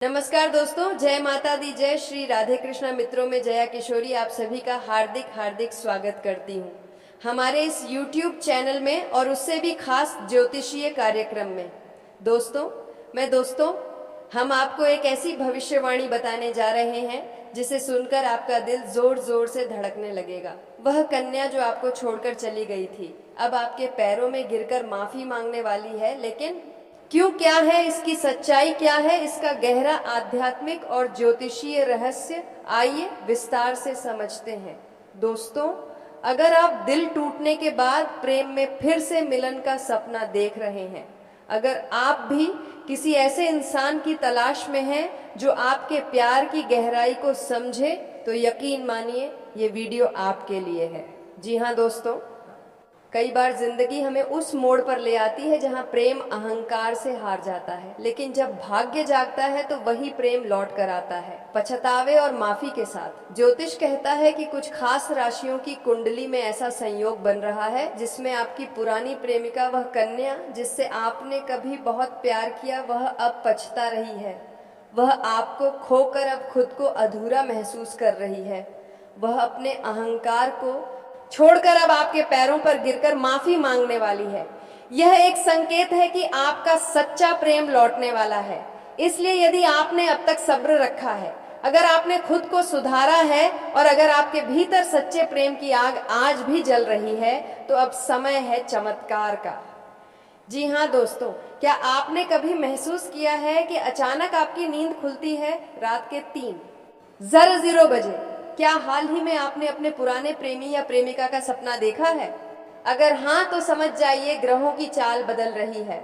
नमस्कार दोस्तों, जय माता दी, जय श्री राधे कृष्णा। मित्रों में जया किशोरी आप सभी का हार्दिक हार्दिक स्वागत करती हूँ हमारे इस YouTube चैनल में और उससे भी खास ज्योतिषीय कार्यक्रम में। दोस्तों हम आपको एक ऐसी भविष्यवाणी बताने जा रहे हैं जिसे सुनकर आपका दिल जोर जोर से धड़कने लगेगा। वह कन्या जो आपको छोड़कर चली गई थी अब आपके पैरों में गिरकर माफी मांगने वाली है। लेकिन क्यों, क्या है इसकी सच्चाई, क्या है इसका गहरा आध्यात्मिक और ज्योतिषीय रहस्य, आइए विस्तार से समझते हैं। दोस्तों, अगर आप दिल टूटने के बाद प्रेम में फिर से मिलन का सपना देख रहे हैं, अगर आप भी किसी ऐसे इंसान की तलाश में हैं जो आपके प्यार की गहराई को समझे, तो यकीन मानिए ये वीडियो आपके लिए है। जी हाँ दोस्तों, कई बार जिंदगी हमें उस मोड़ पर ले आती है जहां प्रेम अहंकार से हार जाता है, लेकिन जब भाग्य जागता है तो वही प्रेम लौट कर आता है, पछतावे और माफी के साथ। ज्योतिष कहता है कि कुछ खास राशियों की कुंडली में ऐसा संयोग बन रहा है जिसमें आपकी पुरानी प्रेमिका, वह कन्या जिससे आपने कभी बहुत प्यार किया, वह अब पछता रही है। वह आपको खोकर अब खुद को अधूरा महसूस कर रही है। वह अपने अहंकार को छोड़कर अब आपके पैरों पर गिरकर माफी मांगने वाली है। यह एक संकेत है कि आपका सच्चा प्रेम लौटने वाला है। इसलिए यदि आपने अब तक सब्र रखा है, अगर आपने खुद को सुधारा है और अगर आपके भीतर सच्चे प्रेम की आग आज भी जल रही है, तो अब समय है चमत्कार का। जी हाँ दोस्तों, क्या आपने कभी महसूस किया है कि अचानक आपकी नींद खुलती है रात के 3:00 बजे? क्या हाल ही में आपने अपने पुराने प्रेमी या प्रेमिका का सपना देखा है? अगर हाँ, तो समझ जाइए ग्रहों की चाल बदल रही है।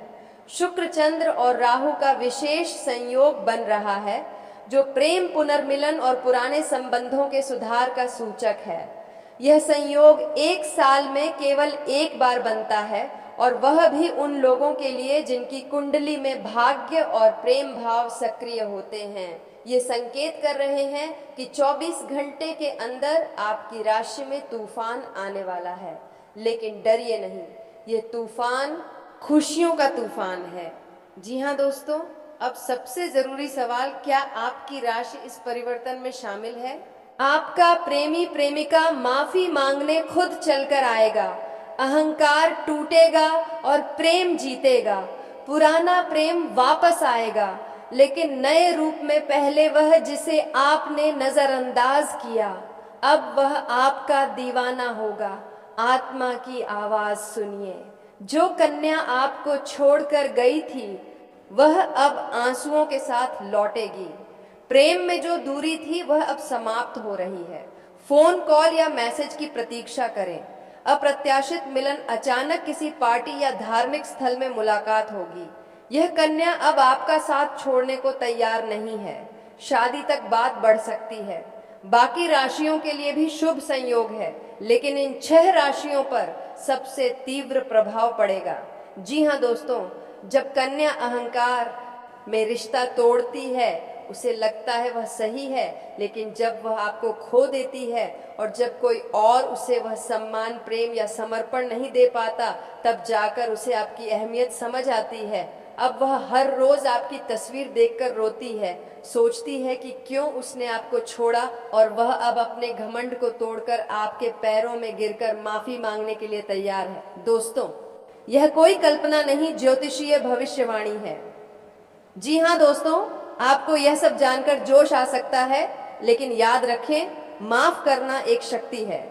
शुक्र, चंद्र और राहु का विशेष संयोग बन रहा है जो प्रेम, पुनर्मिलन और पुराने संबंधों के सुधार का सूचक है। यह संयोग एक साल में केवल एक बार बनता है, और वह भी उन लोगों के लिए जिनकी कुंडली में भाग्य और प्रेम भाव सक्रिय होते हैं। ये संकेत कर रहे हैं कि 24 घंटे के अंदर आपकी राशि में तूफान आने वाला है। लेकिन डरिए नहीं, ये तूफान खुशियों का तूफान है। जी हाँ दोस्तों, अब सबसे जरूरी सवाल, क्या आपकी राशि इस परिवर्तन में शामिल है? आपका प्रेमी प्रेमिका माफी मांगने खुद चलकर आएगा। अहंकार टूटेगा और प्रेम जीतेगा। पुराना प्रेम वापस आएगा, लेकिन नए रूप में। पहले वह जिसे आपने नजरअंदाज किया, अब वह आपका दीवाना होगा। आत्मा की आवाज सुनिए। जो कन्या आपको छोड़कर गई थी वह अब आंसुओं के साथ लौटेगी। प्रेम में जो दूरी थी वह अब समाप्त हो रही है। फोन कॉल या मैसेज की प्रतीक्षा करें। अप्रत्याशित मिलन, अचानक किसी पार्टी या धार्मिक स्थल में मुलाकात होगी। यह कन्या अब आपका साथ छोड़ने को तैयार नहीं है। शादी तक बात बढ़ सकती है। बाकी राशियों के लिए भी शुभ संयोग है, लेकिन इन 6 राशियों पर सबसे तीव्र प्रभाव पड़ेगा। जी हाँ दोस्तों, जब कन्या अहंकार में रिश्ता तोड़ती है, उसे लगता है वह सही है, लेकिन जब वह आपको खो देती है और जब कोई और उसे वह सम्मान, प्रेम या समर्पण नहीं दे पाता, तब जाकर उसे आपकी अहमियत समझ आती है। अब वह हर रोज आपकी तस्वीर देखकर रोती है, सोचती है कि क्यों उसने आपको छोड़ा, और वह अब अपने घमंड को तोड़कर आपके पैरों में गिरकर माफी मांगने के लिए तैयार है। दोस्तों, यह कोई कल्पना नहीं, ज्योतिषीय भविष्यवाणी है। जी हाँ दोस्तों, आपको यह सब जानकर जोश आ सकता है, लेकिन याद रखें, माफ करना एक शक्ति है।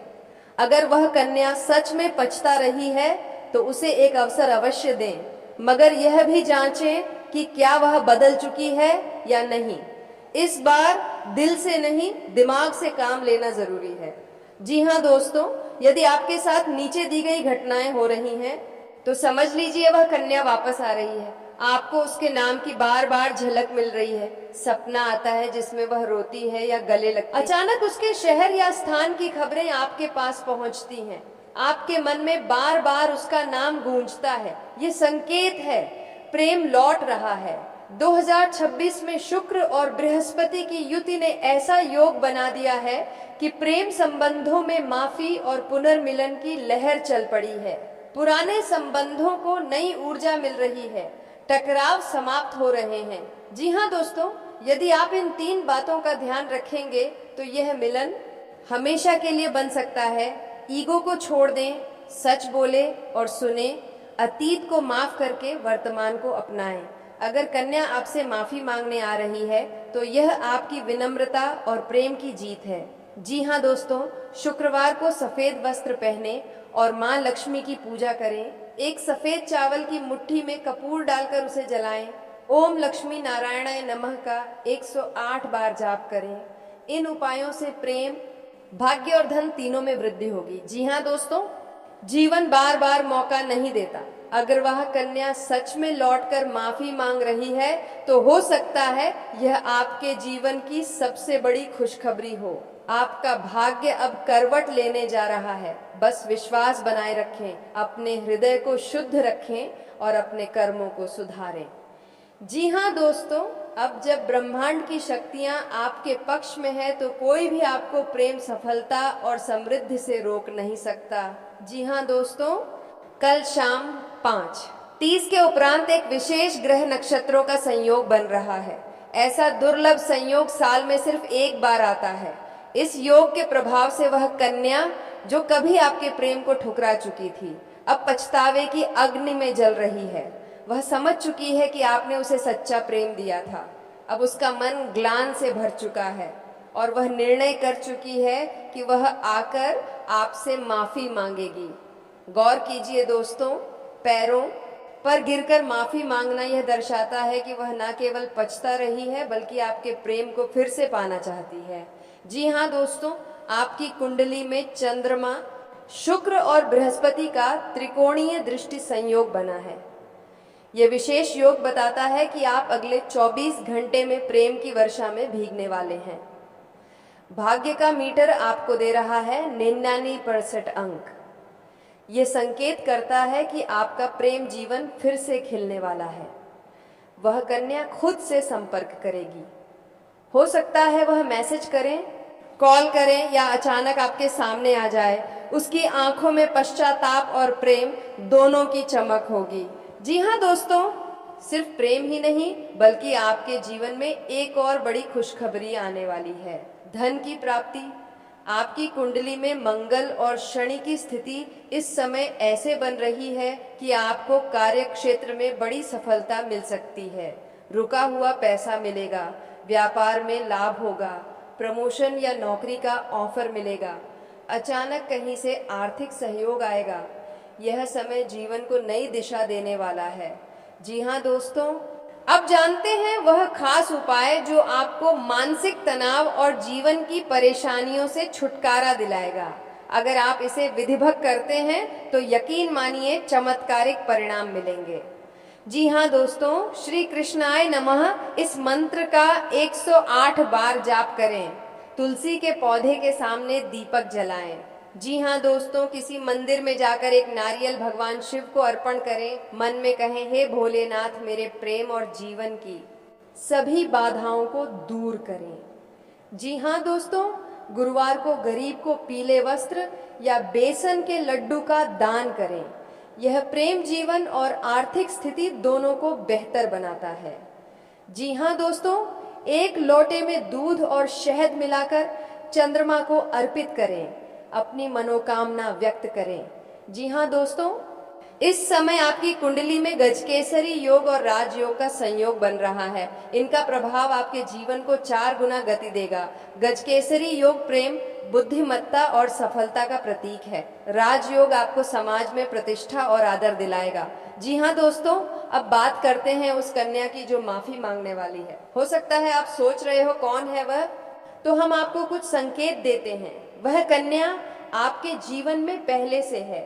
अगर वह कन्या सच में पछता रही है तो उसे एक अवसर अवश्य दें, मगर यह भी जांचें कि क्या वह बदल चुकी है या नहीं। इस बार दिल से नहीं, दिमाग से काम लेना जरूरी है। जी हाँ दोस्तों, यदि आपके साथ नीचे दी गई घटनाएं हो रही हैं तो समझ लीजिए वह कन्या वापस आ रही है। आपको उसके नाम की बार बार झलक मिल रही है। सपना आता है जिसमें वह रोती है या गले लगती है। अचानक उसके शहर या स्थान की खबरें आपके पास पहुंचती हैं। आपके मन में बार बार उसका नाम गूंजता है। ये संकेत है, प्रेम लौट रहा है। 2026 में शुक्र और बृहस्पति की युति ने ऐसा योग बना दिया है कि प्रेम संबंधों में माफी और पुनर्मिलन की लहर चल पड़ी है। पुराने संबंधों को नई ऊर्जा मिल रही है। टकराव समाप्त हो रहे हैं। जी हाँ दोस्तों, यदि आप इन 3 बातों का ध्यान रखेंगे तो यह मिलन हमेशा के लिए बन सकता है। ईगो को छोड़ दें, सच बोले और सुने, अतीत को माफ करके वर्तमान को अपनाएं। अगर कन्या आपसे माफी मांगने आ रही है तो यह आपकी विनम्रता और प्रेम की जीत है। जी हाँ दोस्तों, शुक्रवार को सफेद वस्त्र पहने और माँ लक्ष्मी की पूजा करें। एक सफेद चावल की मुट्ठी में कपूर डालकर उसे जलाएं। ओम लक्ष्मी नारायणाय नमः का 108 बार जाप करें। इन उपायों से प्रेम, भाग्य और धन तीनों में वृद्धि होगी। जी हाँ दोस्तों, जीवन बार बार मौका नहीं देता। अगर वह कन्या सच में लौटकर माफी मांग रही है तो हो सकता है यह आपके जीवन की सबसे बड़ी खुशखबरी हो। आपका भाग्य अब करवट लेने जा रहा है। बस विश्वास बनाए रखें, अपने हृदय को शुद्ध रखें और अपने कर्मों को सुधारें। जी हाँ दोस्तों, अब जब ब्रह्मांड की शक्तियां आपके पक्ष में है तो कोई भी आपको प्रेम, सफलता और समृद्धि से रोक नहीं सकता। जी हाँ दोस्तों, कल शाम 5:30 के उपरांत एक विशेष ग्रह नक्षत्रों का संयोग बन रहा है। ऐसा दुर्लभ संयोग साल में सिर्फ एक बार आता है। इस योग के प्रभाव से वह कन्या जो कभी आपके प्रेम को ठुकरा चुकी थी, अब पछतावे की अग्नि में जल रही है। वह समझ चुकी है कि आपने उसे सच्चा प्रेम दिया था। अब उसका मन ग्लानि से भर चुका है और वह निर्णय कर चुकी है कि वह आकर आपसे माफी मांगेगी। गौर कीजिए दोस्तों, पैरों पर गिरकर माफी मांगना यह दर्शाता है कि वह न केवल पछता रही है बल्कि आपके प्रेम को फिर से पाना चाहती है। जी हाँ दोस्तों, आपकी कुंडली में चंद्रमा, शुक्र और बृहस्पति का त्रिकोणीय दृष्टि संयोग बना है। यह विशेष योग बताता है कि आप अगले 24 घंटे में प्रेम की वर्षा में भीगने वाले हैं। भाग्य का मीटर आपको दे रहा है 99% अंक। ये संकेत करता है कि आपका प्रेम जीवन फिर से खिलने वाला है। वह कन्या खुद से संपर्क करेगी। हो सकता है वह मैसेज करें, कॉल करें या अचानक आपके सामने आ जाए। उसकी आंखों में पश्चाताप और प्रेम दोनों की चमक होगी। जी हाँ दोस्तों, सिर्फ प्रेम ही नहीं बल्कि आपके जीवन में एक और बड़ी खुशखबरी आने वाली है, धन की प्राप्ति। आपकी कुंडली में मंगल और शनि की स्थिति इस समय ऐसे बन रही है कि आपको कार्य क्षेत्र में बड़ी सफलता मिल सकती है। रुका हुआ पैसा मिलेगा, व्यापार में लाभ होगा, प्रमोशन या नौकरी का ऑफर मिलेगा, अचानक कहीं से आर्थिक सहयोग आएगा। यह समय जीवन को नई दिशा देने वाला है। जी हाँ दोस्तों, अब जानते हैं वह खास उपाय जो आपको मानसिक तनाव और जीवन की परेशानियों से छुटकारा दिलाएगा। अगर आप इसे विधिवत करते हैं तो यकीन मानिए चमत्कारिक परिणाम मिलेंगे। जी हाँ दोस्तों, श्री कृष्णाय नमः इस मंत्र का 108 बार जाप करें। तुलसी के पौधे के सामने दीपक जलाएं। जी हाँ दोस्तों, किसी मंदिर में जाकर एक नारियल भगवान शिव को अर्पण करें। मन में कहें, हे भोलेनाथ, मेरे प्रेम और जीवन की सभी बाधाओं को दूर करें। जी हाँ दोस्तों, गुरुवार को गरीब को पीले वस्त्र या बेसन के लड्डू का दान करें। यह प्रेम जीवन और आर्थिक स्थिति दोनों को बेहतर बनाता है। जी हाँ दोस्तों, एक लोटे में दूध और शहद मिलाकर चंद्रमा को अर्पित करें। अपनी मनोकामना व्यक्त करें। जी हाँ दोस्तों, इस समय आपकी कुंडली में गजकेसरी योग और राजयोग का संयोग बन रहा है। इनका प्रभाव आपके जीवन को 4 गुना गति देगा। गजकेसरी योग प्रेम, बुद्धिमत्ता और सफलता का प्रतीक है। राजयोग आपको समाज में प्रतिष्ठा और आदर दिलाएगा। जी हाँ दोस्तों, अब बात करते हैं उस कन्या की जो माफी मांगने वाली है। हो सकता है आप सोच रहे हो कौन है वह, तो हम आपको कुछ संकेत देते हैं। वह कन्या आपके जीवन में पहले से है।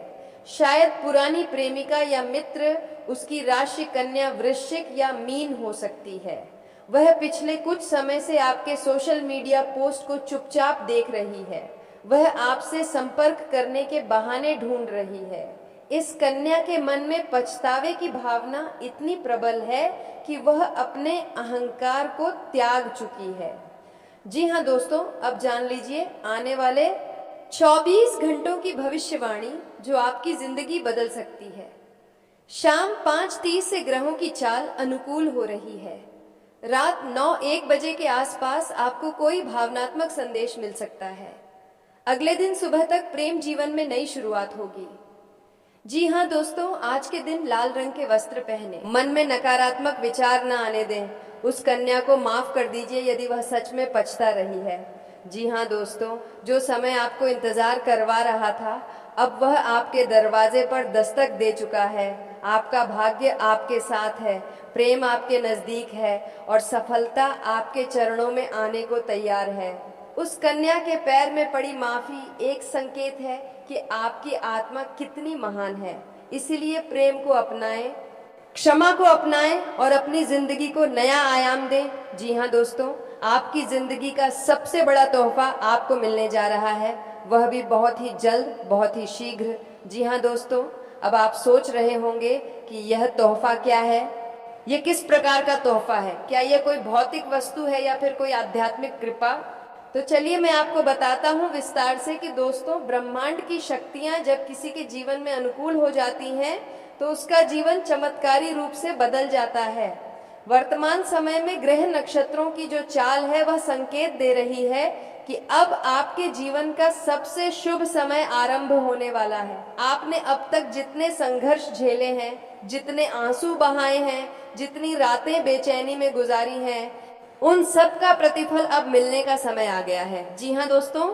शायद पुरानी प्रेमिका या मित्र, उसकी राशि कन्या वृश्चिक या मीन हो सकती है। वह पिछले कुछ समय से आपके सोशल मीडिया पोस्ट को चुपचाप देख रही है। वह आपसे संपर्क करने के बहाने ढूंढ रही है। इस कन्या के मन में पछतावे की भावना इतनी प्रबल है कि वह अपने अहंकार को त्याग चुकी है। जी हाँ दोस्तों, अब जान लीजिए आने वाले 24 घंटों की भविष्यवाणी जो आपकी जिंदगी बदल सकती है। शाम 5:30 से ग्रहों की चाल अनुकूल हो रही है। रात 9-1 बजे के आसपास आपको कोई भावनात्मक संदेश मिल सकता है। अगले दिन सुबह तक प्रेम जीवन में नई शुरुआत होगी। जी हाँ दोस्तों, आज के दिन लाल रंग के वस्त्र पहने, मन में नकारात्मक विचार न आने दें। उस कन्या को माफ कर दीजिए यदि वह सच में पछता रही है। जी हाँ दोस्तों, जो समय आपको इंतजार करवा रहा था, अब वह आपके दरवाजे पर दस्तक दे चुका है। आपका भाग्य आपके साथ है, प्रेम आपके नजदीक है और सफलता आपके चरणों में आने को तैयार है। उस कन्या के पैर में पड़ी माफी एक संकेत है कि आपकी आत्मा कितनी महान है। इसीलिए प्रेम को अपनाएं, क्षमा को अपनाएं और अपनी जिंदगी को नया आयाम दें। जी हाँ दोस्तों, आपकी जिंदगी का सबसे बड़ा तोहफा आपको मिलने जा रहा है, वह भी बहुत ही जल्द, बहुत ही शीघ्र। जी हाँ दोस्तों, अब आप सोच रहे होंगे कि यह तोहफा क्या है, ये किस प्रकार का तोहफा है, क्या यह कोई भौतिक वस्तु है या फिर कोई आध्यात्मिक कृपा। तो चलिए मैं आपको बताता हूँ विस्तार से कि दोस्तों, ब्रह्मांड की शक्तियाँ जब किसी के जीवन में अनुकूल हो जाती हैं तो उसका जीवन चमत्कारी रूप से बदल जाता है। वर्तमान समय में ग्रह नक्षत्रों की जो चाल है वह संकेत दे रही है कि अब आपके जीवन का सबसे शुभ समय आरंभ होने वाला है। आपने अब तक जितने संघर्ष झेले हैं, जितने आंसू बहाए हैं, जितनी रातें बेचैनी में गुजारी हैं, उन सब का प्रतिफल अब मिलने का समय आ गया है। जी हाँ दोस्तों,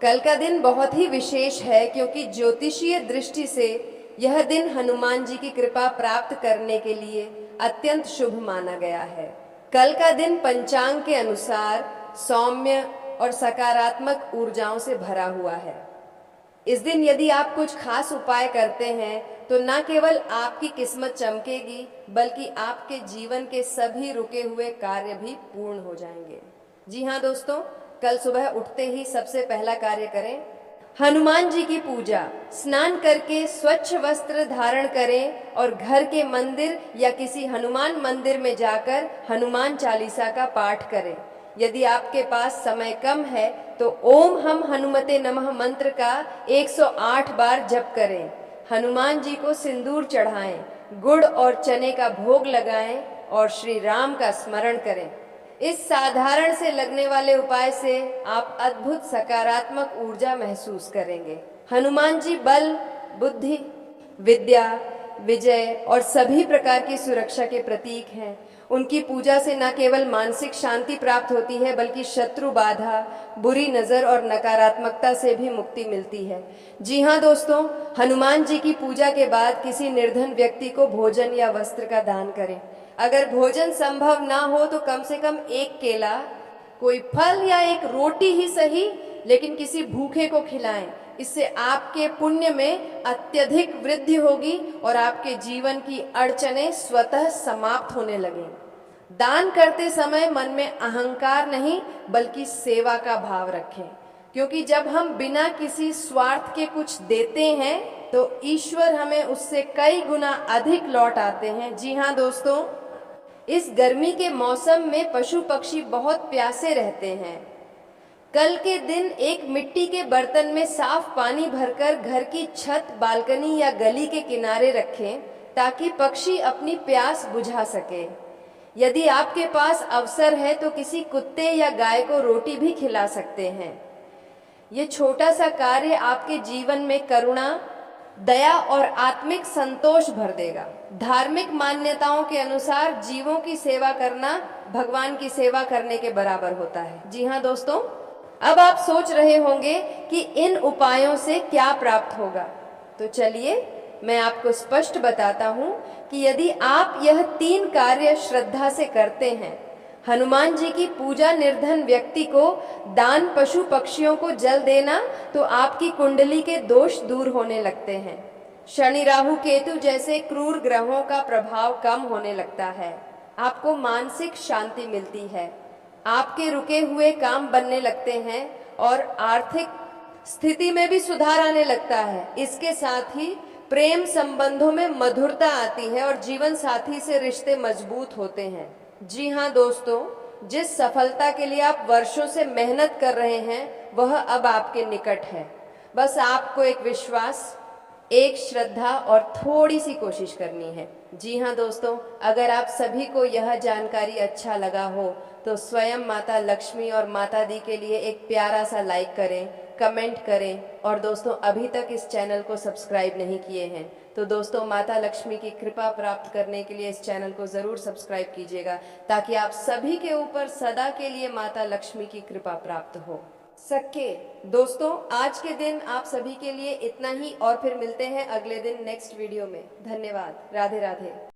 कल का दिन बहुत ही विशेष है क्योंकि ज्योतिषीय दृष्टि से यह दिन हनुमान जी की कृपा प्राप्त करने के लिए अत्यंत शुभ माना गया है। कल का दिन पंचांग के अनुसार सौम्य और सकारात्मक ऊर्जाओं से भरा हुआ है। इस दिन यदि आप कुछ खास उपाय करते हैं तो न केवल आपकी किस्मत चमकेगी बल्कि आपके जीवन के सभी रुके हुए कार्य भी पूर्ण हो जाएंगे। जी हाँ दोस्तों, कल सुबह उठते ही सबसे पहला कार्य करें हनुमान जी की पूजा। स्नान करके स्वच्छ वस्त्र धारण करें और घर के मंदिर या किसी हनुमान मंदिर में जाकर हनुमान चालीसा का पाठ करें। यदि आपके पास समय कम है तो ओम हम हनुमते नमः मंत्र का 108 बार जप करें। हनुमान जी को सिंदूर चढ़ाएं, गुड़ और चने का भोग लगाएं और श्री राम का स्मरण करें। इस साधारण से लगने वाले उपाय से आप अद्भुत सकारात्मक ऊर्जा महसूस करेंगे। हनुमान जी बल, बुद्धि, विद्या, विजय और सभी प्रकार की सुरक्षा के प्रतीक हैं। उनकी पूजा से न केवल मानसिक शांति प्राप्त होती है बल्कि शत्रु बाधा, बुरी नजर और नकारात्मकता से भी मुक्ति मिलती है। जी हाँ दोस्तों, हनुमान जी की पूजा के बाद किसी निर्धन व्यक्ति को भोजन या वस्त्र का दान करें। अगर भोजन संभव ना हो तो कम से कम एक केला, कोई फल या एक रोटी ही सही, लेकिन किसी भूखे को खिलाएं। इससे आपके पुण्य में अत्यधिक वृद्धि होगी और आपके जीवन की अड़चनें स्वतः समाप्त होने लगें। दान करते समय मन में अहंकार नहीं बल्कि सेवा का भाव रखें, क्योंकि जब हम बिना किसी स्वार्थ के कुछ देते हैं तो ईश्वर हमें उससे कई गुना अधिक लौट आते हैं। जी हाँ दोस्तों, इस गर्मी के मौसम में पशु पक्षी बहुत प्यासे रहते हैं। कल के दिन एक मिट्टी के बर्तन में साफ पानी भरकर घर की छत, बालकनी या गली के किनारे रखें ताकि पक्षी अपनी प्यास बुझा सके। यदि आपके पास अवसर है तो किसी कुत्ते या गाय को रोटी भी खिला सकते हैं। ये छोटा सा कार्य आपके जीवन में करुणा, दया और आत्मिक संतोष भर देगा। धार्मिक मान्यताओं के अनुसार जीवों की सेवा करना भगवान की सेवा करने के बराबर होता है। जी हाँ दोस्तों, अब आप सोच रहे होंगे कि इन उपायों से क्या प्राप्त होगा, तो चलिए मैं आपको स्पष्ट बताता हूं कि यदि आप यह 3 कार्य श्रद्धा से करते हैं, हनुमान जी की पूजा, निर्धन व्यक्ति को दान, पशु पक्षियों को जल देना, तो आपकी कुंडली के दोष दूर होने लगते हैं। शनि, राहु, केतु जैसे क्रूर ग्रहों का प्रभाव कम होने लगता है। आपको मानसिक शांति मिलती है, आपके रुके हुए काम बनने लगते हैं और आर्थिक स्थिति में भी सुधार आने लगता है। इसके साथ ही प्रेम संबंधों में मधुरता आती है और जीवन साथी से रिश्ते मजबूत होते हैं। जी हाँ दोस्तों, जिस सफलता के लिए आप वर्षों से मेहनत कर रहे हैं वह अब आपके निकट है। बस आपको एक विश्वास, एक श्रद्धा और थोड़ी सी कोशिश करनी है। जी हाँ दोस्तों, अगर आप सभी को यह जानकारी अच्छा लगा हो तो स्वयं माता लक्ष्मी और माता दी के लिए एक प्यारा सा लाइक करें, कमेंट करें, और दोस्तों अभी तक इस चैनल को सब्सक्राइब नहीं किए हैं तो दोस्तों माता लक्ष्मी की कृपा प्राप्त करने के लिए इस चैनल को ज़रूर सब्सक्राइब कीजिएगा, ताकि आप सभी के ऊपर सदा के लिए माता लक्ष्मी की कृपा प्राप्त हो सके। दोस्तों आज के दिन आप सभी के लिए इतना ही, और फिर मिलते हैं अगले दिन नेक्स्ट वीडियो में। धन्यवाद। राधे राधे।